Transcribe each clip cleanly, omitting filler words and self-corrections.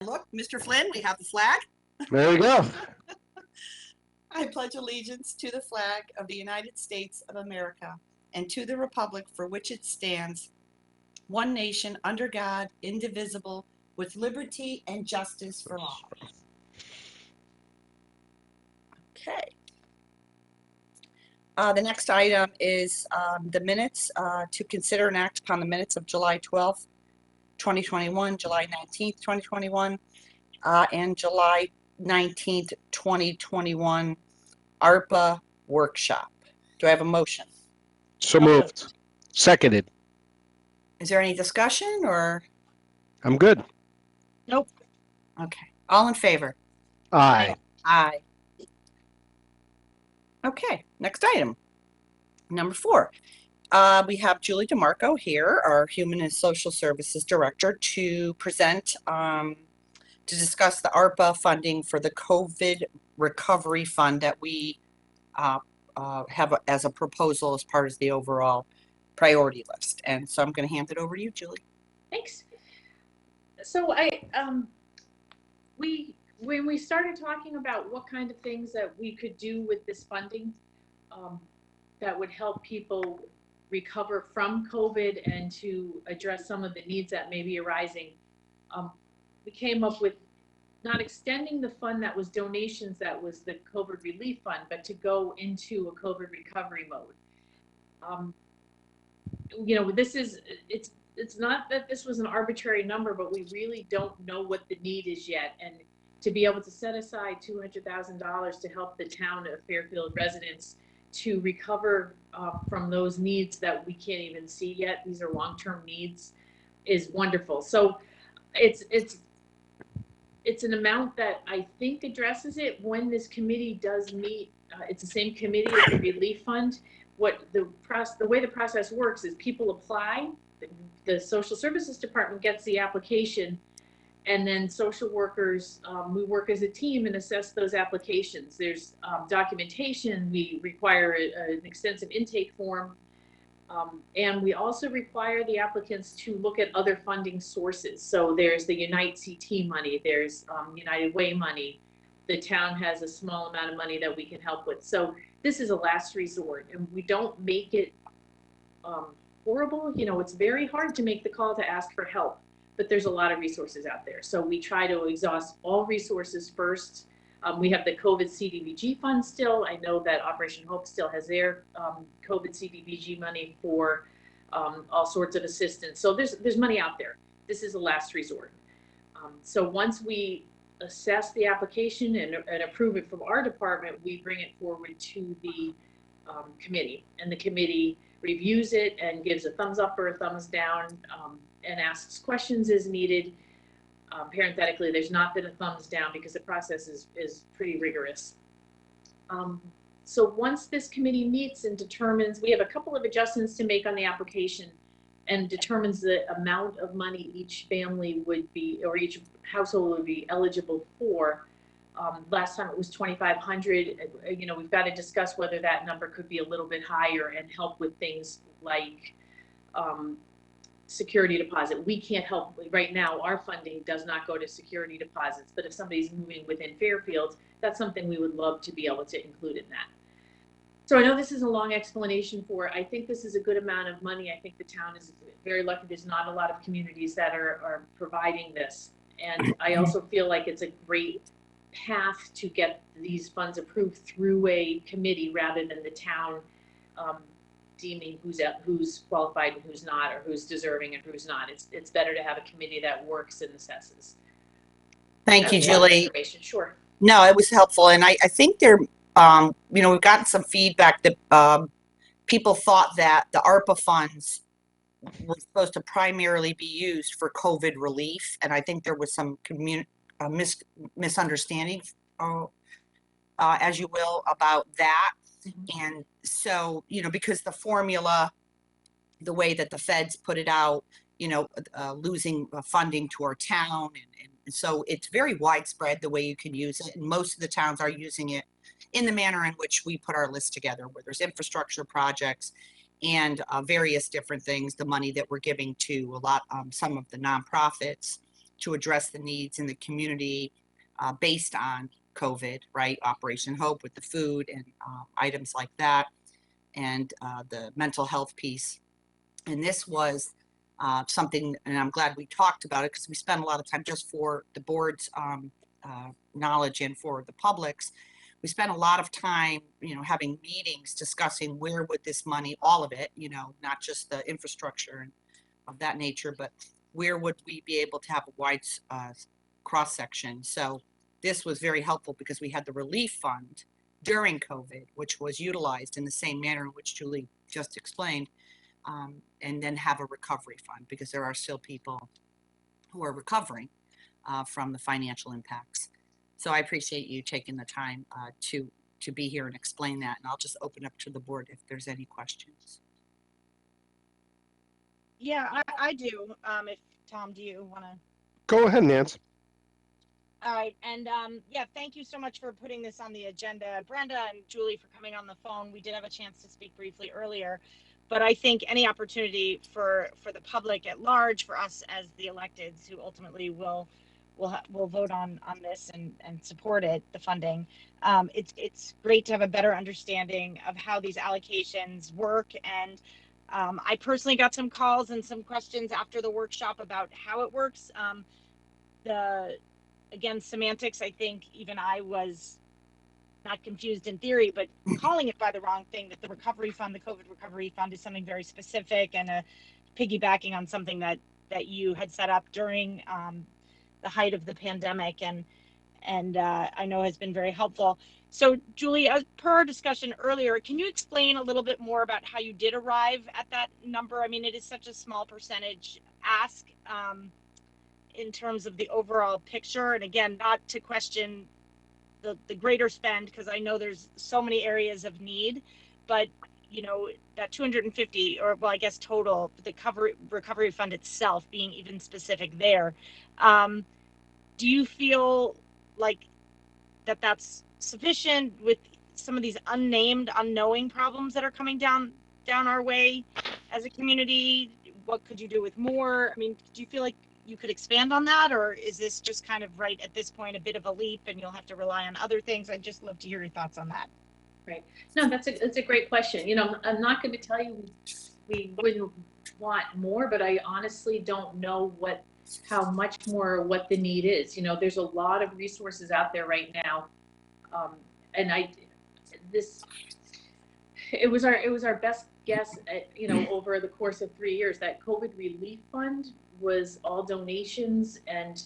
Look, Mr. Flynn, we have the flag. There we go. I pledge allegiance to the flag of the United States of America and to the republic for which it stands, one nation under God, indivisible, with liberty and justice for all. Okay. The next item is the minutes, to consider and act upon the minutes of July 12th, 2021, July 19th, 2021, and July 19th, 2021 ARPA workshop. Do I have a motion? So moved. Seconded. Is there any discussion or? I'm good. Nope. Okay. All in favor? Aye. Aye. Okay, next item. Number 4. We have Julie DeMarco here, our Human and Social Services Director, to present, to discuss the ARPA funding for the COVID Recovery Fund that we have as a proposal as part of the overall priority list. And so I'm going to hand it over to you, Julie. Thanks. So when we started talking about what kind of things that we could do with this funding that would help people recover from COVID and to address some of the needs that may be arising, we came up with not extending the fund that was donations, that was the COVID relief fund, but to go into a COVID recovery mode. You know, it's not that this was an arbitrary number, but we really don't know what the need is yet. And to be able to set aside $200,000 to help the town of Fairfield residents to recover from those needs that we can't even see yet, these are long-term needs, is wonderful. So it's an amount that I think addresses it when this committee does meet. It's the same committee as the relief fund. What the way the process works is people apply, the social services department gets the application, and then social workers, we work as a team and assess those applications. There's documentation. We require an extensive intake form. And we also require the applicants to look at other funding sources. So there's the Unite CT money, there's United Way money. The town has a small amount of money that we can help with. So this is a last resort, and we don't make it horrible. You know, it's very hard to make the call to ask for help, but there's a lot of resources out there. So we try to exhaust all resources first. We have the COVID CDBG fund still. I know that Operation Hope still has their COVID CDBG money for all sorts of assistance. So there's money out there. This is a last resort. So once we assess the application and approve it from our department, we bring it forward to the committee, and the committee reviews it and gives a thumbs up or a thumbs down, and asks questions as needed. Parenthetically, there's not been a thumbs down because the process is pretty rigorous. So once this committee meets and determines, we have a couple of adjustments to make on the application, and determines the amount of money each family would be, or each household would be eligible for. Last time it was $2,500. You know, we've got to discuss whether that number could be a little bit higher and help with things like security deposit. We can't help right now. Our funding does not go to security deposits, but if somebody's moving within Fairfield, that's something we would love to be able to include in that. So I know this is a long explanation for, I think this is a good amount of money. I think the town is very lucky. There's not a lot of communities that are providing this. And I also feel like it's a great path to get these funds approved through a committee rather than the town deeming who's qualified and who's not, or who's deserving and who's not. It's better to have a committee that works and assesses. Thank you, Julie. Sure. No, it was helpful. And I think there, you know, we've gotten some feedback that people thought that the ARPA funds were supposed to primarily be used for COVID relief. And I think there was some misunderstanding, as you will, about that. Mm-hmm. And so, you know, because the formula, the way that the feds put it out, you know, losing funding to our town. And so it's very widespread the way you can use it. And most of the towns are using it in the manner in which we put our list together, where there's infrastructure projects and various different things, the money that we're giving to a lot, some of the nonprofits to address the needs in the community based on COVID, right? Operation Hope with the food and items like that, and the mental health piece. And this was something, and I'm glad we talked about it because we spent a lot of time just for the board's knowledge and for the public's. We spent a lot of time, having meetings discussing where would this money, all of it, not just the infrastructure and of that nature, but where would we be able to have a wide cross section. So this was very helpful because we had the relief fund during COVID, which was utilized in the same manner in which Julie just explained, and then have a recovery fund because there are still people who are recovering from the financial impacts. So I appreciate you taking the time to be here and explain that. And I'll just open up to the board if there's any questions. Yeah, I do. If Tom, do you want to? Go ahead, Nance. All right, and yeah, thank you so much for putting this on the agenda, Brenda and Julie, for coming on the phone. We did have a chance to speak briefly earlier, but I think any opportunity for the public at large, for us as the electeds who ultimately will vote on this and support it, the funding. It's great to have a better understanding of how these allocations work. And I personally got some calls and some questions after the workshop about how it works. Again, semantics, I think even I was not confused in theory, but calling it by the wrong thing, that the recovery fund, the COVID recovery fund, is something very specific and piggybacking on something that you had set up during the height of the pandemic and I know has been very helpful. So Julie, as per our discussion earlier, can you explain a little bit more about how you did arrive at that number? I mean, it is such a small percentage ask in terms of the overall picture. And again, not to question the greater spend, because I know there's so many areas of need, but that 250, or well, I guess total, the recovery fund itself being even specific there. Do you feel like that's sufficient with some of these unnamed, unknowing problems that are coming down our way as a community? What could you do with more? I mean, do you feel like you could expand on that, or is this just kind of right at this point a bit of a leap and you'll have to rely on other things? I'd just love to hear your thoughts on that. Right. No, that's a great question. I'm not going to tell you we wouldn't want more, but I honestly don't know how much more, what the need is. There's a lot of resources out there right now, and it was our best guess. Over the course of 3 years, that COVID relief fund was all donations, and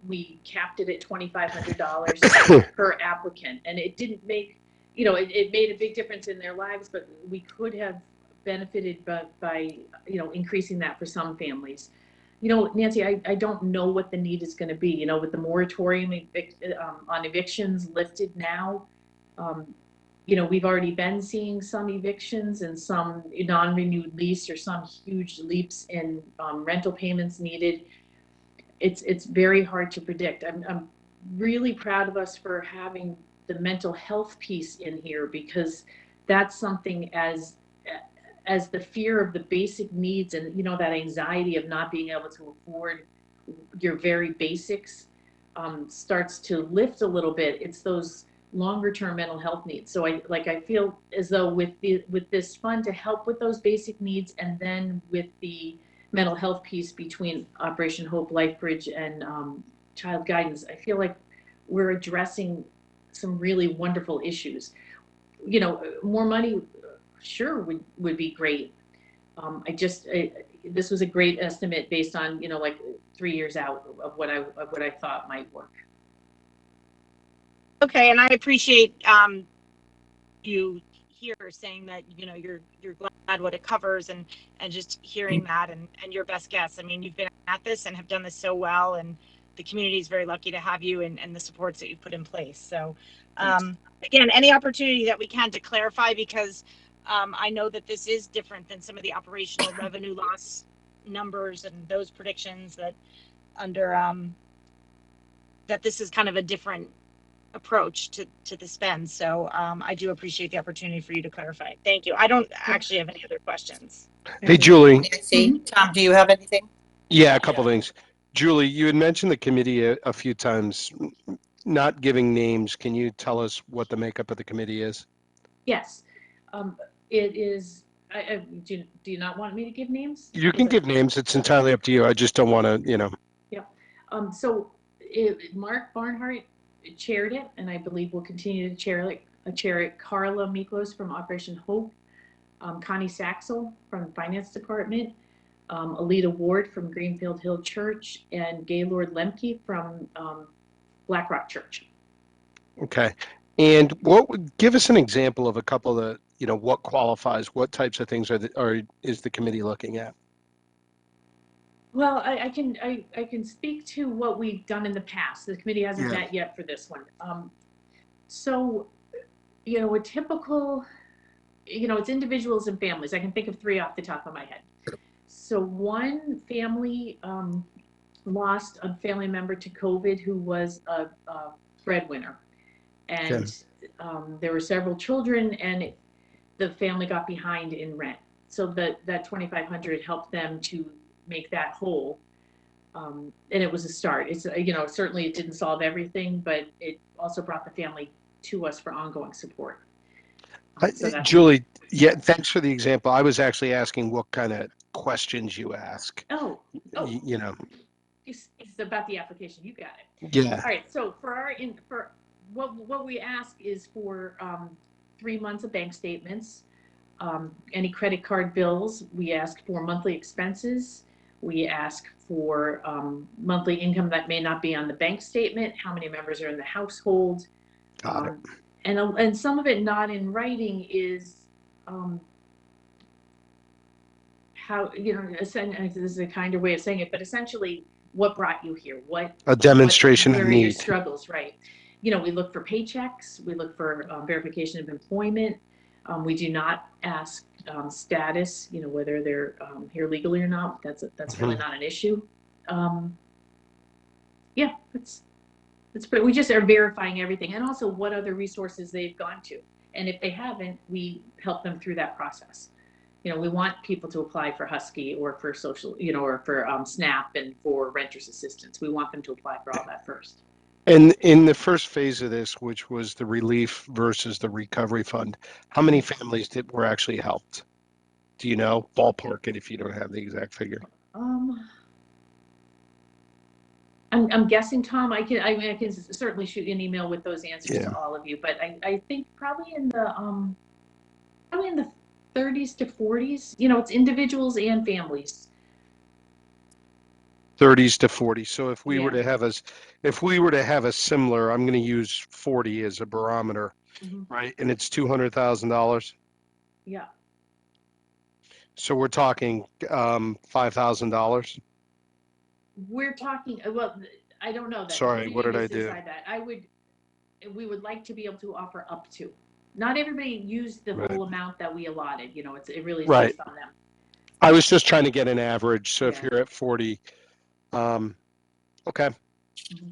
we capped it at $2,500 per applicant, and it didn't make, it made a big difference in their lives, but we could have benefited by increasing that for some families. Nancy, I don't know what the need is going to be. With the moratorium on evictions lifted now, we've already been seeing some evictions and some non-renewed lease, or some huge leaps in rental payments needed. It's very hard to predict. I'm really proud of us for having the mental health piece in here, because that's something as the fear of the basic needs and that anxiety of not being able to afford your very basics starts to lift a little bit. It's those longer term mental health needs. So I feel as though with this fund to help with those basic needs, and then with the mental health piece between Operation Hope, LifeBridge, and Child Guidance, I feel like we're addressing some really wonderful issues. More money sure would be great. This was a great estimate based on 3 years out of what I thought might work. Okay, and I appreciate you here saying that you're glad what it covers, and just hearing that and your best guess. I mean, you've been at this and have done this so well, and the community is very lucky to have you and the supports that you've put in place. So again, any opportunity that we can to clarify, because I know that this is different than some of the operational revenue loss numbers and those predictions that that this is kind of a different approach to the spend. So I do appreciate the opportunity for you to clarify. Thank you. I don't actually have any other questions. Hey, Julie. Nancy, Tom, do you have anything? Yeah, a couple things. Julie, you had mentioned the committee a few times, not giving names. Can you tell us what the makeup of the committee is? Yes. It is, do you not want me to give names? You can give names. It's entirely up to you. I just don't want to, you know. So Mark Barnhart chaired it, and I believe will continue to chair it. Carla Miklos from Operation Hope, Connie Saxel from the Finance Department, Alita Ward from Greenfield Hill Church, and Gaylord Lemke from Blackrock Church. Okay. And what would give us an example of a couple of, you know, what qualifies, what types of things is the committee looking at? Well, I can speak to what we've done in the past. The committee hasn't met yet for this one. So, you know, a typical, you know, it's individuals and families. I can think of 3 off the top of my head. So one family lost a family member to COVID who was a breadwinner. And there were several children, and the family got behind in rent. So that $2,500 helped them to make that whole. And it was a start. It's, you know, certainly it didn't solve everything, but it also brought the family to us for ongoing support. Julie, yeah, thanks for the example. I was actually asking what kind of questions you ask. Oh, you know. it's about the application. You got it. Yeah. All right. So for what we ask is for 3 months of bank statements, any credit card bills. We ask for monthly expenses. We ask for monthly income that may not be on the bank statement. How many members are in the household? Got it. And some of it not in writing is how, you know, this is a kinder way of saying it, but essentially what brought you here? A demonstration where of are your need. struggles, right? You know, we look for paychecks, we look for verification of employment. We do not ask status, you know, whether they're here legally or not. That's really not an issue. Yeah, it's pretty, we just are verifying everything, and also what other resources they've gone to. And if they haven't, we help them through that process. You know, we want people to apply for Husky or for social, you know, or for SNAP and for renters assistance. We want them to apply for all that first. And in the first phase of this, which was the relief versus the recovery fund, how many families were actually helped? Do you know? Ballpark it if you don't have the exact figure. I'm guessing, Tom. I can certainly shoot you an email with those answers to all of you, but I think probably in the 30s to 40s. You know, it's individuals and families. 30s to 40. So if we were to have a similar, I'm going to use 40 as a barometer, right? And it's $200,000. Yeah. So we're talking $5,000. We're talking, well, I don't know that. Sorry, what did I do? That. We would like to be able to offer up to. Not everybody used the whole amount that we allotted. You know, it really is based on them. I was just trying to get an average. So if you're at 40, okay.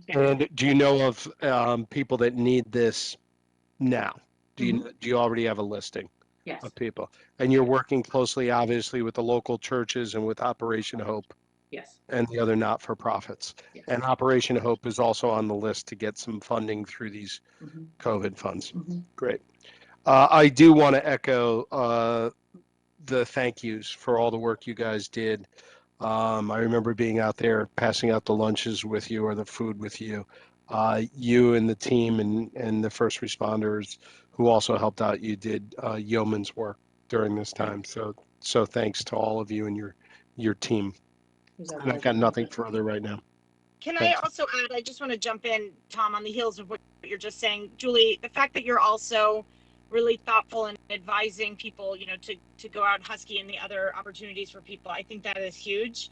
And do you know of people that need this now? Do you already have a listing of people? And you're working closely, obviously, with the local churches and with Operation Hope. Yes. And the other not-for-profits. Yes. And Operation Hope is also on the list to get some funding through these COVID funds. Great. I do want to echo the thank yous for all the work you guys did. I remember being out there passing out the lunches with you or the food with you. You and the team and the first responders who also helped out, you did yeoman's work during this time. So thanks to all of you and your team. And I've got nothing further right now. Can I also add, I just want to jump in, Tom, on the heels of what you're just saying. Julie, the fact that you're also really thoughtful in advising people, you know, to go out Husky and the other opportunities for people, I think that is huge,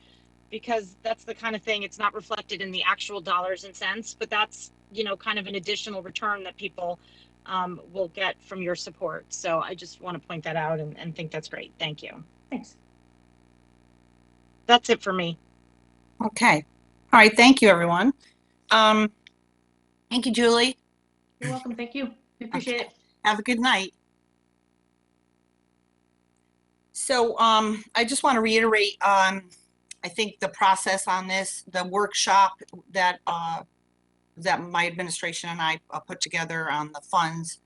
because that's the kind of thing, it's not reflected in the actual dollars and cents, but that's, you know, kind of an additional return that people will get from your support. So I just want to point that out and think that's great. Thank you. Thanks. That's it for me. Okay. All right. Thank you, everyone. Thank you, Julie. You're welcome. Thank you. I appreciate it. Have a good night. So I just want to reiterate I think the process on this, the workshop that my administration and I put together on the funds,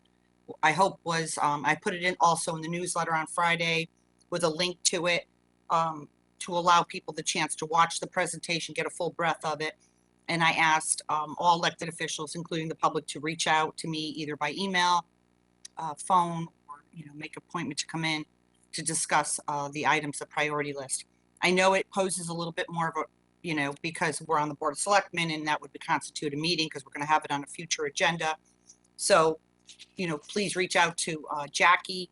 I hope was, I put it in also in the newsletter on Friday with a link to it, to allow people the chance to watch the presentation, get a full breath of it. And I asked all elected officials, including the public, to reach out to me either by email, phone, or make an appointment to come in to discuss the items, the priority list. I know it poses a little bit more of a, because we're on the Board of Selectmen, and that would constitute a meeting because we're going to have it on a future agenda. So, please reach out to Jackie,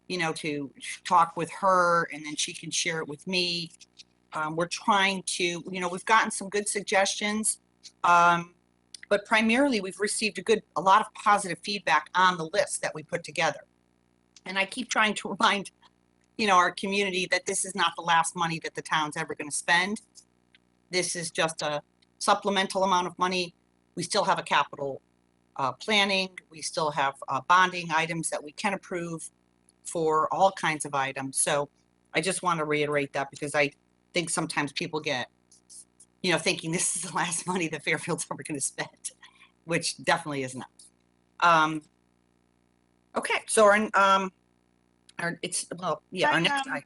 to talk with her, and then she can share it with me. We're trying to, we've gotten some good suggestions, but primarily we've received a lot of positive feedback on the list that we put together. And I keep trying to remind, our community that this is not the last money that the town's ever going to spend. This is just a supplemental amount of money. We still have a capital planning. We still have bonding items that we can approve for all kinds of items. So I just want to reiterate that, because I think sometimes people get, thinking this is the last money that Fairfield's ever going to spend, which definitely is not. Okay, so our next item.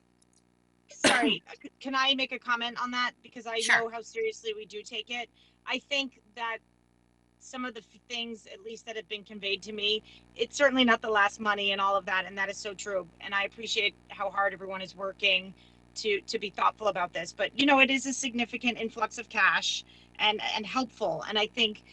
Sorry, can I make a comment on that? Because I Sure. know how seriously we do take it. I think that some of the things, at least that have been conveyed to me, it's certainly not the last money and all of that, and that is so true. And I appreciate how hard everyone is working to be thoughtful about this. But it is a significant influx of cash and helpful. And I think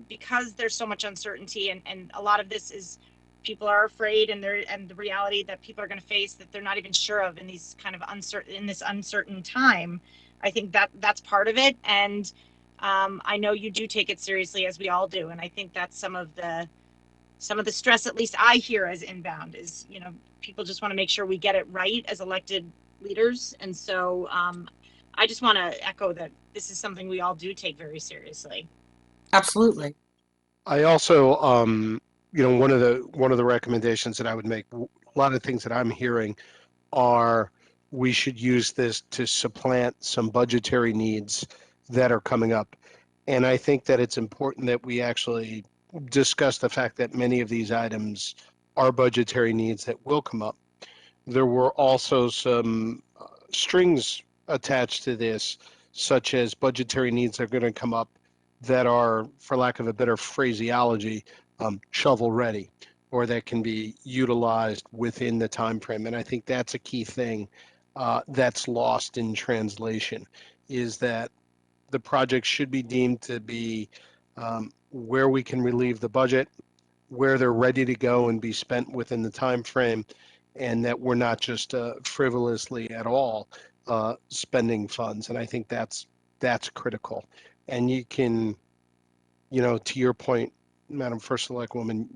because there's so much uncertainty, and a lot of this is people are afraid, and the reality that people are going to face that they're not even sure of in these kind of uncertain time. I think that's part of it. And I know you do take it seriously, as we all do. And I think that's some of the stress, at least I hear as inbound, is, people just want to make sure we get it right as elected leaders. And so I just want to echo that this is something we all do take very seriously. Absolutely. I also, one of the recommendations that I would make, a lot of things that I'm hearing are we should use this to supplant some budgetary needs that are coming up. And I think that it's important that we actually discuss the fact that many of these items are budgetary needs that will come up. There were also some strings attached to this, such as budgetary needs that are going to come up that are, for lack of a better phraseology, shovel ready, or that can be utilized within the time frame. And I think that's a key thing that's lost in translation, is that the project should be deemed to be where we can relieve the budget, where they're ready to go and be spent within the time frame, and that we're not just frivolously at all spending funds. And I think that's critical. And you can, to your point, Madam First Selectwoman,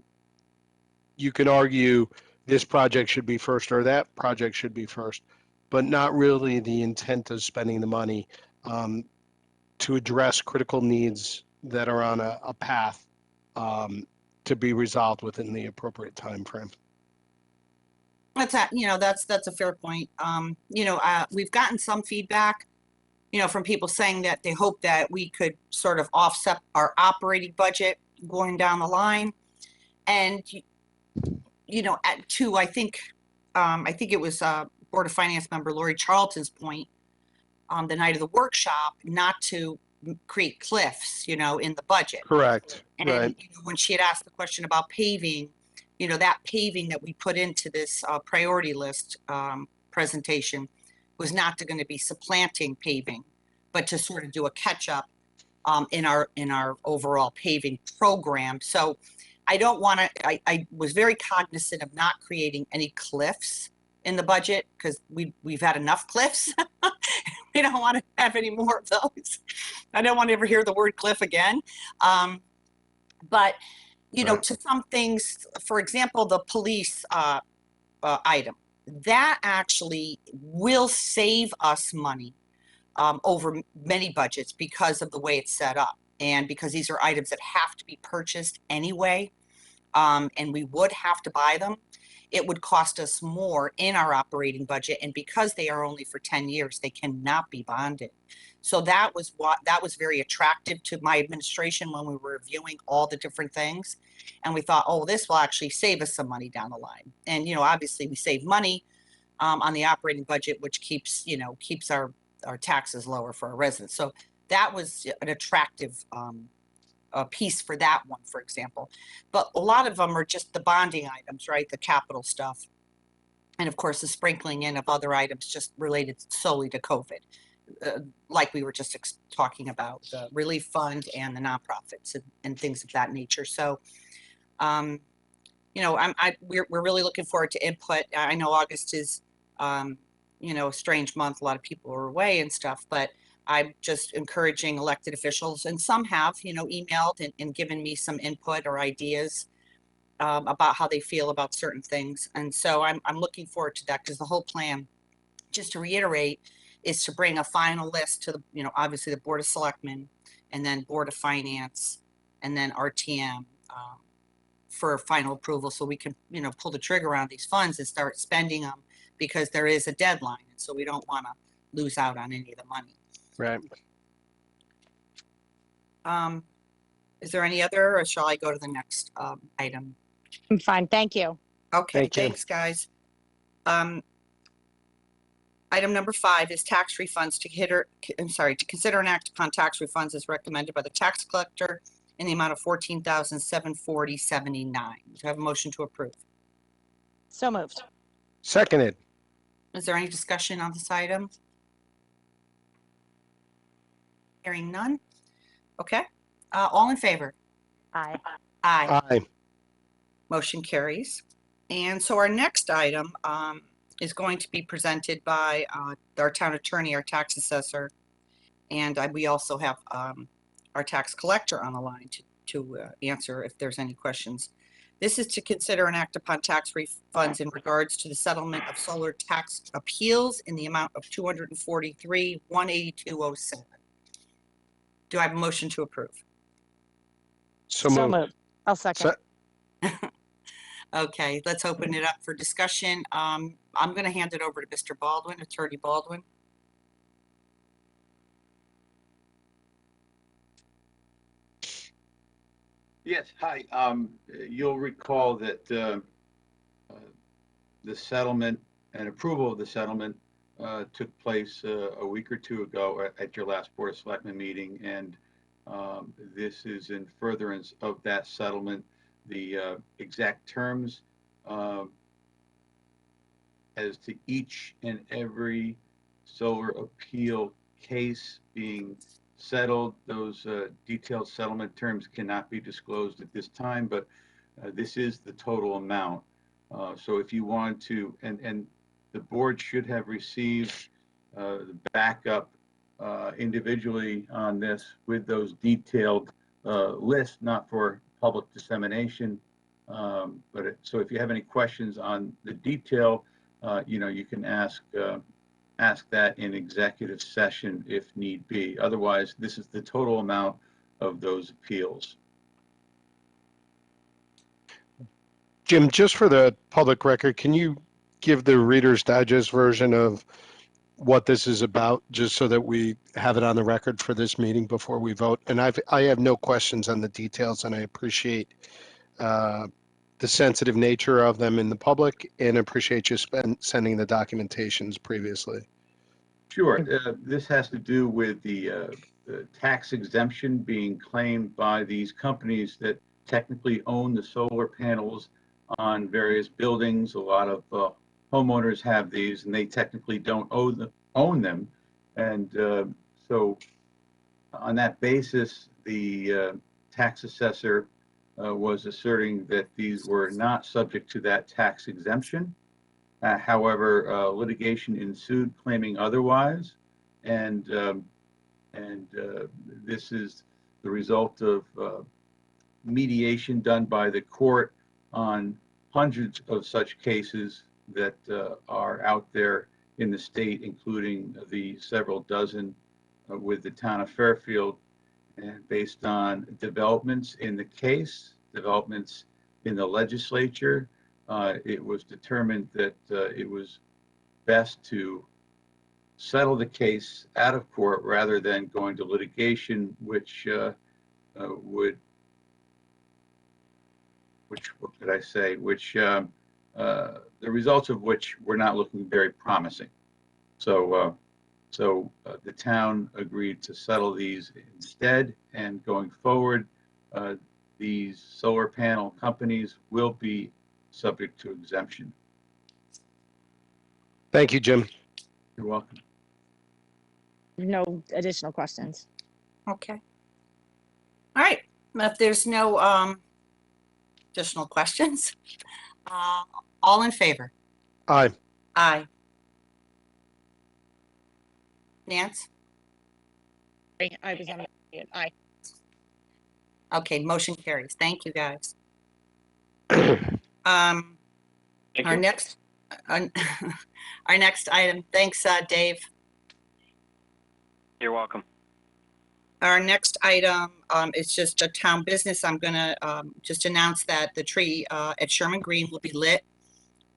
you can argue this project should be first or that project should be first, but not really the intent of spending the money to address critical needs that are on a path to be resolved within the appropriate time frame. That's a fair point. We've gotten some feedback, from people saying that they hope that we could sort of offset our operating budget going down the line. And, I think it was Board of Finance member Lori Charlton's point on the night of the workshop, not to create cliffs, in the budget. Correct. And right. When she had asked the question about paving, that paving that we put into this priority list presentation was not going to be supplanting paving, but to sort of do a catch up in our overall paving program. So I don't want to, I was very cognizant of not creating any cliffs in the budget, because we've had enough cliffs. We don't want to have any more of those. I don't want to ever hear the word cliff again. But to some things, for example, the police item, that actually will save us money over many budgets because of the way it's set up, and because these are items that have to be purchased anyway, and we would have to buy them. it would cost us more in our operating budget. And because they are only for 10 years, they cannot be bonded. So that was very attractive to my administration when we were reviewing all the different things. And we thought, oh, this will actually save us some money down the line. And, obviously we save money on the operating budget, which keeps our taxes lower for our residents. So that was an attractive piece for that one, for example. But a lot of them are just the bonding items, right? The capital stuff. And of course, the sprinkling in of other items just related solely to COVID. Like we were just talking about, the relief fund and the nonprofits and things of that nature. So, we're really looking forward to input. I know August is, a strange month. A lot of people are away and stuff, but I'm just encouraging elected officials, and some have, emailed and given me some input or ideas about how they feel about certain things. And so I'm looking forward to that, because the whole plan, just to reiterate, is to bring a final list to the, obviously the Board of Selectmen, and then Board of Finance, and then RTM for final approval, so we can, pull the trigger on these funds and start spending them, because there is a deadline. And so we don't want to lose out on any of the money. Right. Is there any other, or shall I go to the next item? I'm fine. Thank you. Okay, Thank you. thanks, guys. Item number 5 is tax refunds to consider and act upon tax refunds as recommended by the tax collector in the amount of $14,740.79. Do I have a motion to approve? So moved. Seconded. Is there any discussion on this item? Hearing none. Okay. All in favor? Aye. Aye. Aye. Motion carries. And so our next item is going to be presented by our town attorney, our tax assessor, and we also have our tax collector on the line to answer if there's any questions. This is to consider and act upon tax refunds in regards to the settlement of solar tax appeals in the amount of $243,182.07. Do I have a motion to approve? So So moved. moved. I'll second. Okay, let's open it up for discussion. I'm going to hand it over to Mr. Baldwin, Attorney Baldwin. Yes, hi. You'll recall that the settlement and approval of the settlement took place a week or two ago at your last Board of Selectmen meeting, and this is in furtherance of that settlement. The exact terms as to each and every solar appeal case being settled, those detailed settlement terms cannot be disclosed at this time, but this is the total amount. So if you want to, and the board should have received the backup individually on this with those detailed lists, not for public dissemination. So if you have any questions on the detail, you can ask that in executive session if need be. Otherwise, this is the total amount of those appeals. Jim, just for the public record, can you give the Reader's Digest version of what this is about, just so that we have it on the record for this meeting before we vote? And I have no questions on the details, and I appreciate the sensitive nature of them in the public, and appreciate you sending the documentations previously. Sure. This has to do with the tax exemption being claimed by these companies that technically own the solar panels on various buildings. A lot of homeowners have these, and they technically don't own them. And so on that basis, the tax assessor was asserting that these were not subject to that tax exemption. However, litigation ensued claiming otherwise, and this is the result of mediation done by the court on hundreds of such cases that are out there in the state, including the several dozen with the town of Fairfield. And based on developments in the case, developments in the legislature, it was determined that it was best to settle the case out of court rather than going to litigation, which what could I say, the results of which were not looking very promising. So the town agreed to settle these instead, and going forward, these solar panel companies will be subject to exemption. Thank you, Jim. You're welcome. No additional questions. Okay. All right. If there's no additional questions, all in favor? Aye. Aye. Nance? I was on mute. Aye. Okay, motion carries. Thank you, guys. Thank Our you. next, our next item, thanks, Dave. You're welcome. Our next item is just a town business. I'm gonna just announce that the tree at Sherman Green will be lit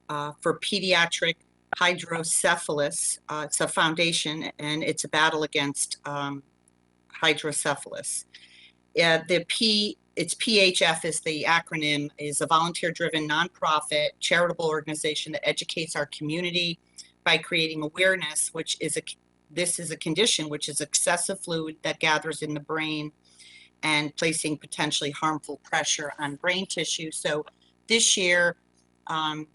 for pediatric hydrocephalus. It's a foundation, and it's a battle against hydrocephalus. It's PHF is the acronym, is a volunteer-driven nonprofit charitable organization that educates our community by creating awareness, which is this is a condition which is excessive fluid that gathers in the brain and placing potentially harmful pressure on brain tissue. So this year, the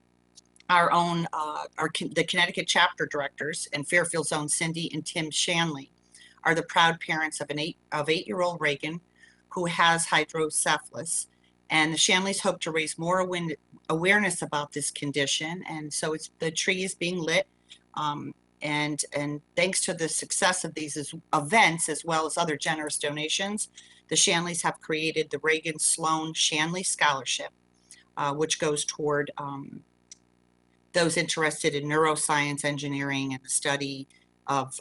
Connecticut chapter directors and Fairfield Zone Cindy and Tim Shanley are the proud parents of eight-year-old Reagan, who has hydrocephalus, and the Shanleys hope to raise more awareness about this condition. And so the tree is being lit, and thanks to the success of these events, as well as other generous donations, the Shanleys have created the Reagan Sloan Shanley Scholarship, which goes toward those interested in neuroscience, engineering, and the study of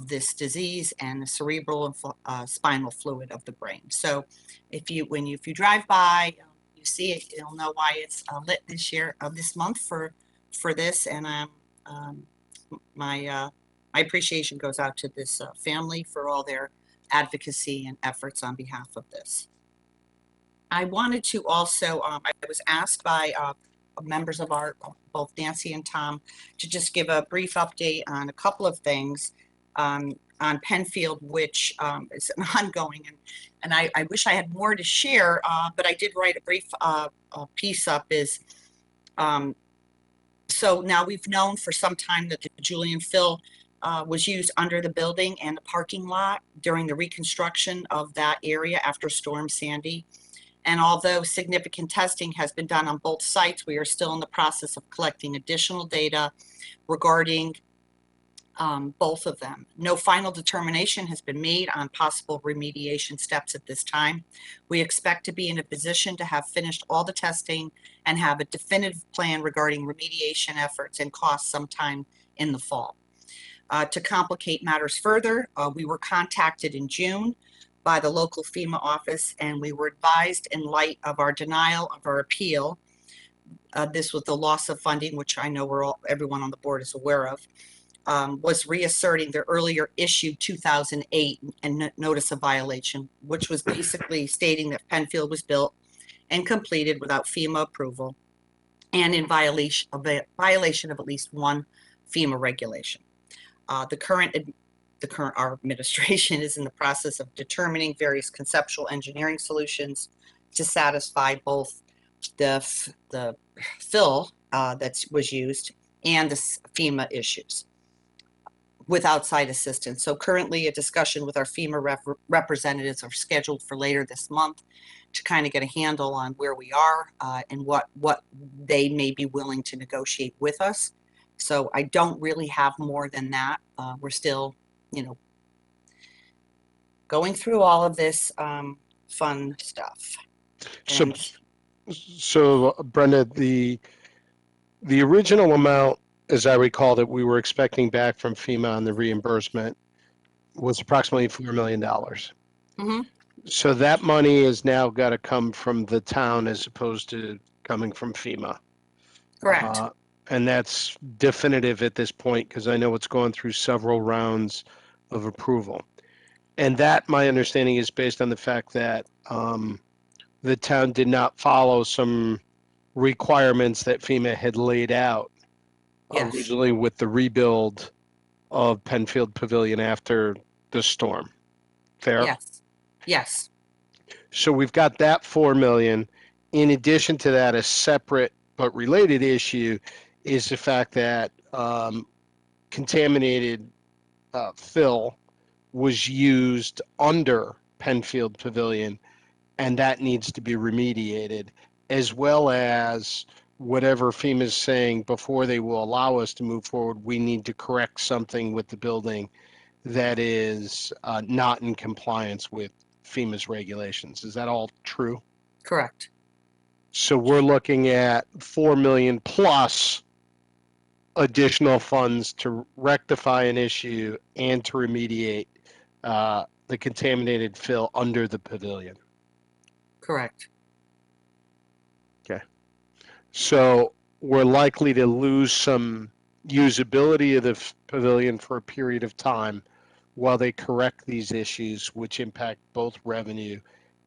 this disease and the cerebral and spinal fluid of the brain. So if you drive by, you see it, you'll know why it's lit this month for this. And my appreciation goes out to this family for all their advocacy and efforts on behalf of this. I wanted to also, I was asked by members of both Nancy and Tom, to just give a brief update on a couple of things on Penfield, which is an ongoing, and I wish I had more to share, but I did write a brief piece up. So now we've known for some time that the Julian fill was used under the building and the parking lot during the reconstruction of that area after Storm Sandy. And although significant testing has been done on both sites, we are still in the process of collecting additional data regarding both of them. No final determination has been made on possible remediation steps at this time. We expect to be in a position to have finished all the testing and have a definitive plan regarding remediation efforts and costs sometime in the fall. To complicate matters further, we were contacted in June by the local FEMA office, and we were advised, in light of our denial of our appeal, this was the loss of funding, which I know everyone on the board is aware of, was reasserting their earlier issued 2008 and notice of violation, which was basically stating that Penfield was built and completed without FEMA approval and in violation of at least one FEMA regulation. Our administration is in the process of determining various conceptual engineering solutions to satisfy both the fill that was used and the FEMA issues with outside assistance. So currently a discussion with our FEMA representatives are scheduled for later this month to kind of get a handle on where we are and what they may be willing to negotiate with us. So I don't really have more than that. We're still, going through all of this fun stuff. So Brenda, the original amount, as I recall, that we were expecting back from FEMA on the reimbursement was approximately $4 million. Mm-hmm. So that money has now got to come from the town as opposed to coming from FEMA. Correct. And that's definitive at this point because I know it's gone through several rounds of approval. And that, my understanding, is based on the fact that the town did not follow some requirements that FEMA had laid out Yes. originally with the rebuild of Penfield Pavilion after the storm. Fair? Yes. Yes. So we've got that 4 million. In addition to that, a separate but related issue is the fact that contaminated fill was used under Penfield Pavilion, and that needs to be remediated, as well as whatever FEMA's saying before they will allow us to move forward, we need to correct something with the building that is not in compliance with FEMA's regulations. Is that all true? Correct. So we're looking at 4 million plus additional funds to rectify an issue and to remediate the contaminated fill under the pavilion. Correct. So we're likely to lose some usability of the pavilion for a period of time while they correct these issues, which impact both revenue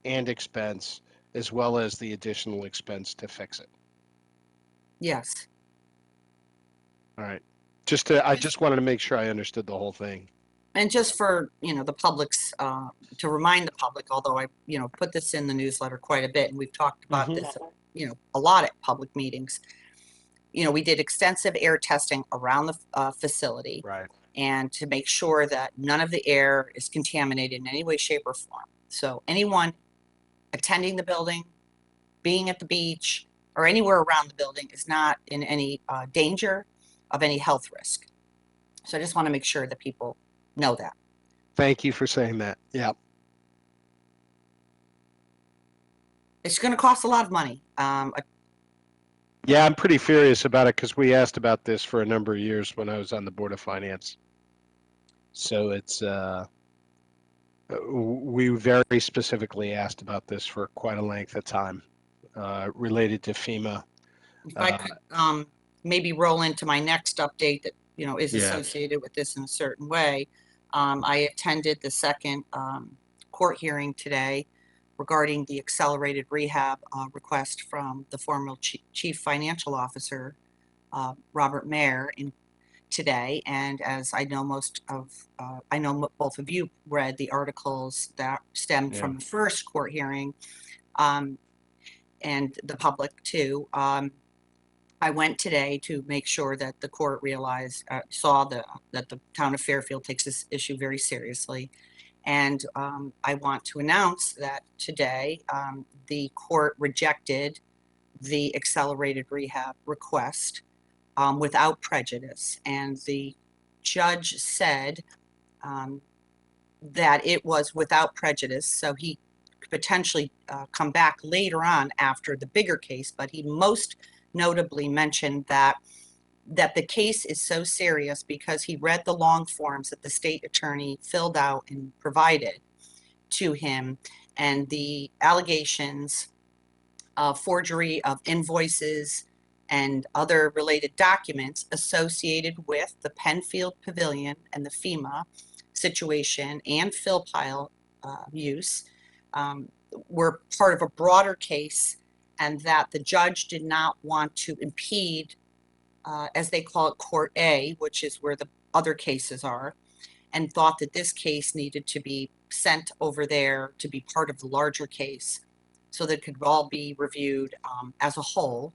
and expense, as well as the additional expense to fix it. Yes. All right. I just wanted to make sure I understood the whole thing. And just for, the public's, to remind the public, although I, put this in the newsletter quite a bit, and we've talked about Mhm. this, a lot at public meetings. We did extensive air testing around the facility. Right. And to make sure that none of the air is contaminated in any way, shape, or form. So anyone attending the building, being at the beach, or anywhere around the building is not in any danger of any health risk. So I just want to make sure that people know that. Thank you for saying that. Yeah. It's going to cost a lot of money. Yeah, I'm pretty furious about it because we asked about this for a number of years when I was on the Board of Finance. So it's, we very specifically asked about this for quite a length of time related to FEMA. If I could maybe roll into my next update that, is Yeah. associated with this in a certain way. I attended the second court hearing today regarding the accelerated rehab request from the former chief financial officer, Robert Mayer, today. And as I know I know both of you read the articles that stemmed from the first court hearing, and the public too. I went today to make sure that the court saw that the town of Fairfield takes this issue very seriously. And I want to announce that today the court rejected the accelerated rehab request without prejudice. And the judge said that it was without prejudice, so he could potentially come back later on after the bigger case, but he most notably mentioned that the case is so serious because he read the long forms that the state attorney filled out and provided to him, and the allegations of forgery of invoices and other related documents associated with the Penfield Pavilion and the FEMA situation and fill pile use were part of a broader case, and that the judge did not want to impede, as they call it, Court A, which is where the other cases are, and thought that this case needed to be sent over there to be part of the larger case so that it could all be reviewed as a whole.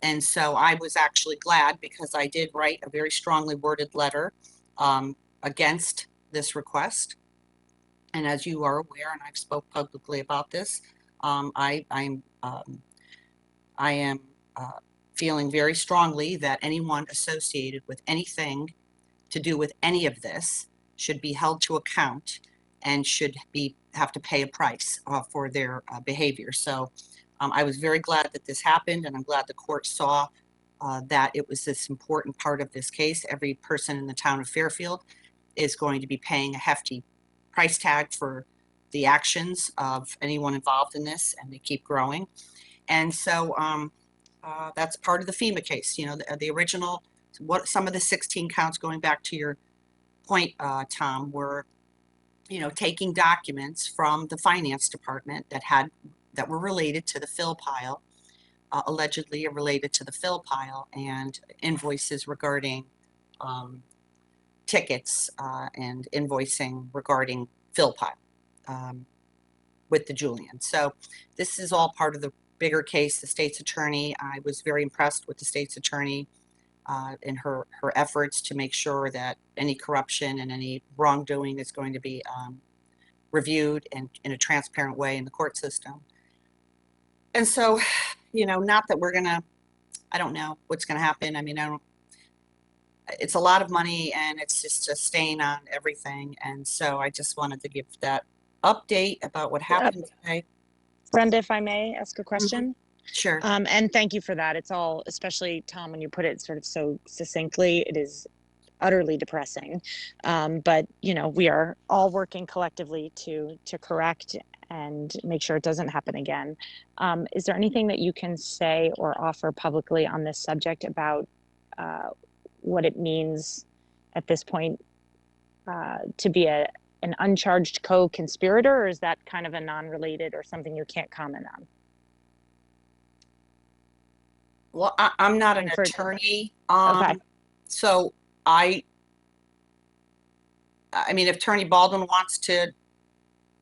And so I was actually glad because I did write a very strongly worded letter against this request. And as you are aware, and I've spoke publicly about this, I am feeling very strongly that anyone associated with anything to do with any of this should be held to account and should have to pay a price for their behavior. So I was very glad that this happened, and I'm glad the court saw that it was this important part of this case. Every person in the town of Fairfield is going to be paying a hefty price tag for the actions of anyone involved in this, and they keep growing. And so That's part of the FEMA case, you know, the original, what some of the 16 counts, going back to your point, Tom, were, you know, taking documents from the finance department that were related to the fill pile, allegedly related to the fill pile, and invoices regarding tickets and invoicing regarding fill pile with the Julian. So this is all part of the bigger case. The state's attorney, I was very impressed with the state's attorney in her efforts to make sure that any corruption and any wrongdoing is going to be reviewed in a transparent way in the court system. And so, you know, not that we're gonna, I don't know what's gonna happen. I mean, it's a lot of money and it's just a stain on everything. And so I just wanted to give that update about what happened today. Brenda, if I may ask a question. Sure. And thank you for that. It's all, especially Tom, when you put it sort of so succinctly, it is utterly depressing. But you know, we are all working collectively to correct and make sure it doesn't happen again. Is there anything that you can say or offer publicly on this subject about what it means at this point to be an uncharged co-conspirator, or is that kind of a non-related or something you can't comment on? Well, I'm not an attorney. Okay. So I mean, if Attorney Baldwin wants to,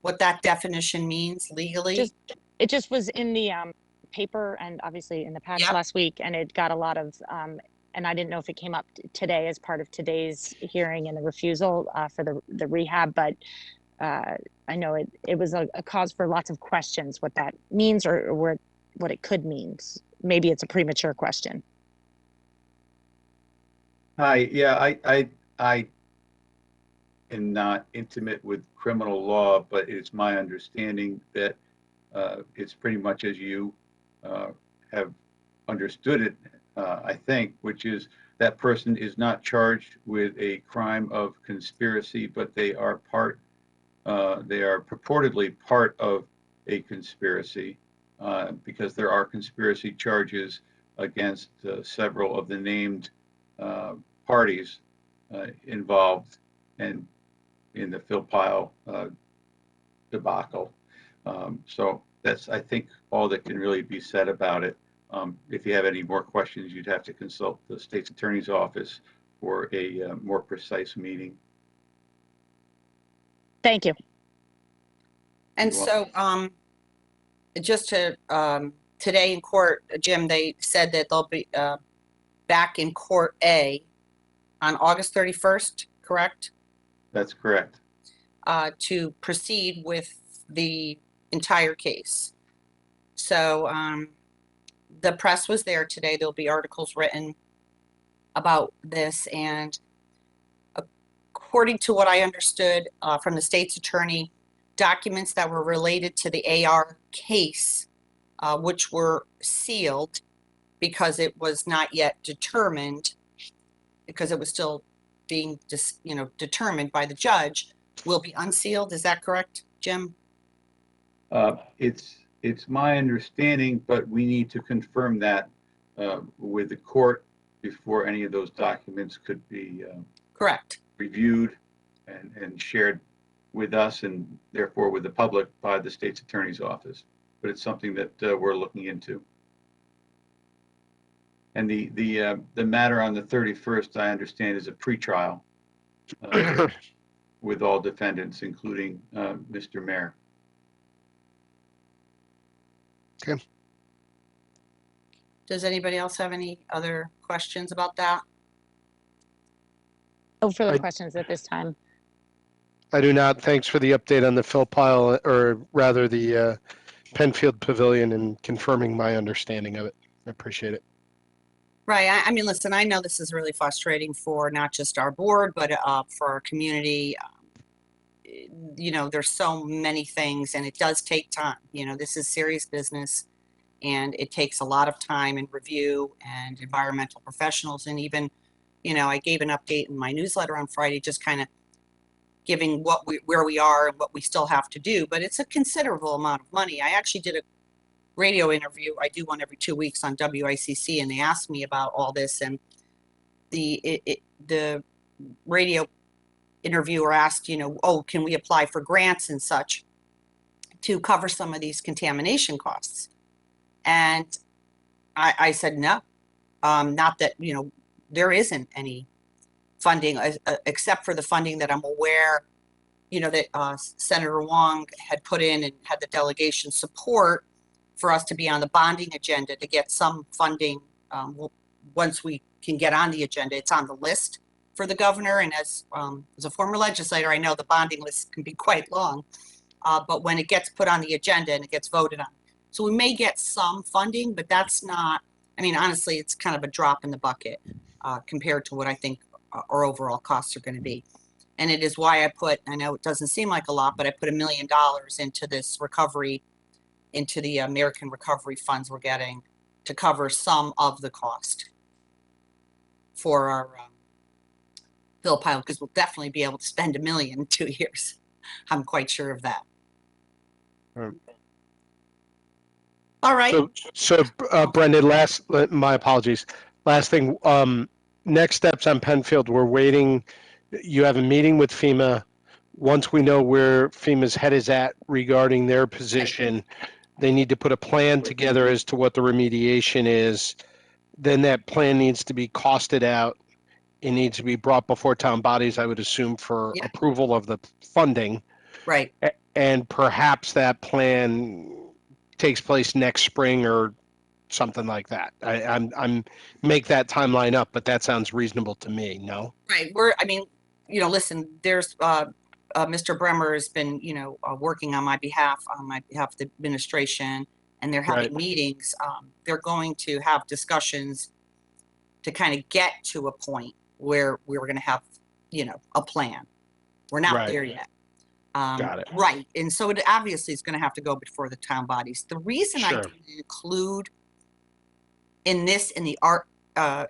what that definition means legally. It just was in the paper and obviously in the past last week, and it got a lot of, and I didn't know if it came up today as part of today's hearing and the refusal for the rehab, but I know it was a cause for lots of questions, what that means or what it could mean. Maybe it's a premature question. Hi, yeah, I am not intimate with criminal law, but it's my understanding that it's pretty much as you have understood it, I think, which is that person is not charged with a crime of conspiracy, but they are purportedly part of a conspiracy because there are conspiracy charges against several of the named parties involved in the fill pile debacle. So that's, I think, all that can really be said about it. If you have any more questions, you'd have to consult the state's attorney's office for a more precise meeting. Thank you. And so, just to, today in court, Jim, they said that they'll be back in court A on August 31st, correct? That's correct. To proceed with the entire case. So the press was there today. There'll be articles written about this, and according to what I understood from the state's attorney, documents that were related to the AR case, which were sealed because it was not yet determined, because it was still being determined by the judge, will be unsealed. Is that correct, Jim? It's my understanding, but we need to confirm that with the court before any of those documents could be correct reviewed and shared with us and therefore with the public by the state's attorney's office. But it's something that we're looking into. And the matter on the 31st, I understand, is a pretrial with all defendants, including Mr. Mayor. Okay. Does anybody else have any other questions about that? No further questions at this time. I do not. Thanks for the update on the fill pile, or rather the Penfield Pavilion, and confirming my understanding of it. I appreciate it. Right. I mean, listen, I know this is really frustrating for not just our board, but for our community. You know, there's so many things, and it does take time. You know, this is serious business, and it takes a lot of time and review and environmental professionals. And even, you know, I gave an update in my newsletter on Friday, just kind of giving where we are and what we still have to do. But it's a considerable amount of money. I actually did radio interview. I do one every 2 weeks on WICC, and they asked me about all this, and the radio interviewer asked, oh, can we apply for grants and such to cover some of these contamination costs? And I said no, not that, there isn't any funding except for the funding that I'm aware, that Senator Wong had put in and had the delegation support for us to be on the bonding agenda to get some funding. Once we can get on the agenda, it's on the list for the governor. And as a former legislator, I know the bonding list can be quite long, but when it gets put on the agenda and it gets voted on. So we may get some funding, but that's not, honestly, it's kind of a drop in the bucket compared to what I think our overall costs are going to be. And it is why I know it doesn't seem like a lot, but I put $1 million into this recovery, into the American Recovery Funds we're getting to cover some of the cost for our bill pile, because we'll definitely be able to spend $1 million in 2 years. I'm quite sure of that. All right. So Brendan, my apologies. Last thing, next steps on Penfield, we're waiting. You have a meeting with FEMA. Once we know where FEMA's head is at regarding their position, they need to put a plan together as to what the remediation is. Then that plan needs to be costed out. It needs to be brought before town bodies, I would assume, for approval of the funding. Right. And perhaps that plan takes place next spring or something like that. I'm make that timeline up, but that sounds reasonable to me. No? Right. Listen, there's Mr. Bremer has been, working on my behalf of the administration, and they're having meetings. They're going to have discussions to kind of get to a point where we're going to have, a plan. We're not there yet. Got it. Right. And so it obviously is going to have to go before the town bodies. The reason I didn't include in the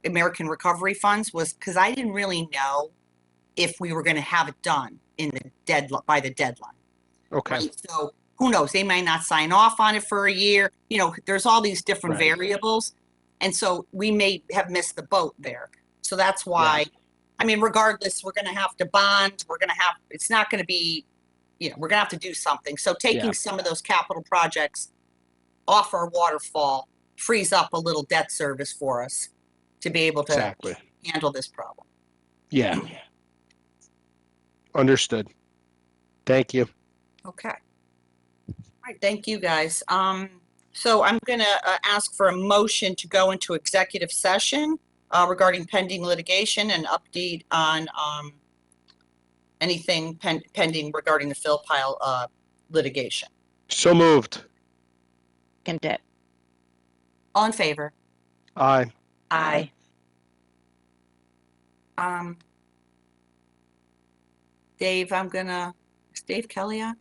American Recovery Funds was because I didn't really know if we were going to have it done by the deadline. Okay. Right? So who knows? They may not sign off on it for a year. There's all these different variables. And so we may have missed the boat there. So that's why, regardless, we're going to have to bond. It's not going to be, we're going to have to do something. So taking some of those capital projects off our waterfall frees up a little debt service for us to be able to handle this problem. Yeah. Understood. Thank you. Okay. All right. Thank you, guys. So I'm going to ask for a motion to go into executive session regarding pending litigation and update on anything pending regarding the fill pile litigation. So moved. Second it. All in favor? Aye. Aye. Dave, is Dave Kelly on?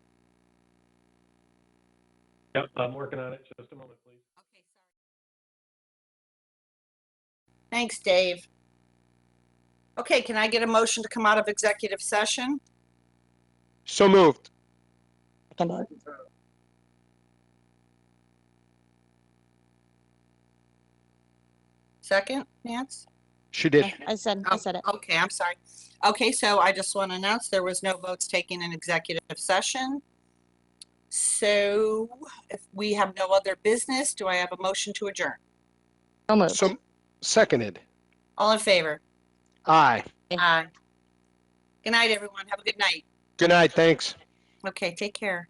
Yep, I'm working on it. Just a moment, please. Okay, sorry. Thanks, Dave. Okay, can I get a motion to come out of executive session? So moved. Second it. Second, Nance? She did. I said it. Okay, I'm sorry. Okay, so I just want to announce there was no votes taken in executive session. So if we have no other business, do I have a motion to adjourn? So moved. So seconded. All in favor? Aye. Aye. Good night, everyone. Have a good night. Good night. Thanks. Okay, take care.